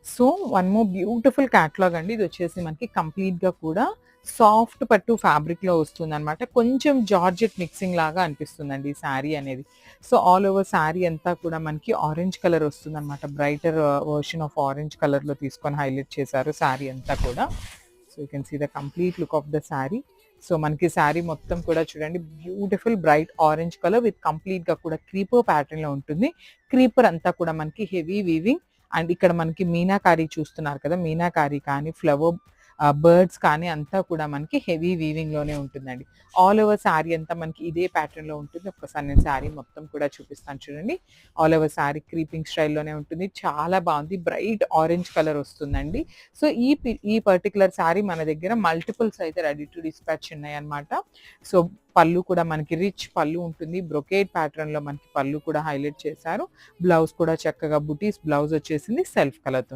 So, one more beautiful catalogue అండి. ఇదొచ్చేసి మనకి కంప్లీట్‌గా కూడా సాఫ్ట్ పట్టు ఫ్యాబ్రిక్‌లో వస్తుందనమాట. కొంచెం జార్జెట్ మిక్సింగ్ లాగా అనిపిస్తుందండి ఈ శారీ అనేది. సో, ఆల్ ఓవర్ శారీ అంతా కూడా మనకి ఆరెంజ్ కలర్ వస్తుందనమాట. బ్రైటర్ వర్షన్ ఆఫ్ ఆరెంజ్ కలర్‌లో తీసుకొని హైలైట్ చేశారు శారీ అంతా కూడా. So, you can see the complete look of the sari. So, మనకి శారీ మొత్తం కూడా చూడండి beautiful bright orange colour with కంప్లీట్‌గా కూడా క్రీపర్ ప్యాటర్న్‌లో ఉంటుంది. క్రీపర్ అంతా కూడా మనకి హెవీ వీవింగ్ అండ్ ఇక్కడ మనకి మీనాకారి చూస్తున్నారు కదా! మీనాకారి కానీ, ఫ్లవర్ బర్డ్స్ కానీ అంతా కూడా మనకి హెవీ వీవింగ్‌లోనే ఉంటుందండి. ఆల్ ఓవర్ శారీ అంతా మనకి ఇదే ప్యాటర్న్‌లో ఉంటుంది. ఒక్కసారి నేను శారీ మొత్తం కూడా చూపిస్తాను చూడండి. ఆల్ ఓవర్ శారీ క్రీపింగ్ స్టైల్‌లోనే ఉంటుంది. చాలా బావుంది. బ్రైట్ ఆరెంజ్ కలర్ వస్తుందండి. సో, ఈ పర్టిక్యులర్ శారీ మన దగ్గర మల్టిపుల్స్ అయితే రెడీ టు డిస్పాచ్ ఉన్నాయన్నమాట. సో, పళ్ళు కూడా మనకి రిచ్ పళ్ళు ఉంటుంది. బ్రొకేడ్ ప్యాటర్న్‌లో మనకి పళ్ళు కూడా హైలైట్ చేశారు. బ్లౌజ్ కూడా చక్కగా బుటీస్ బ్లౌజ్ వచ్చేసింది సెల్ఫ్ కలర్‌తో.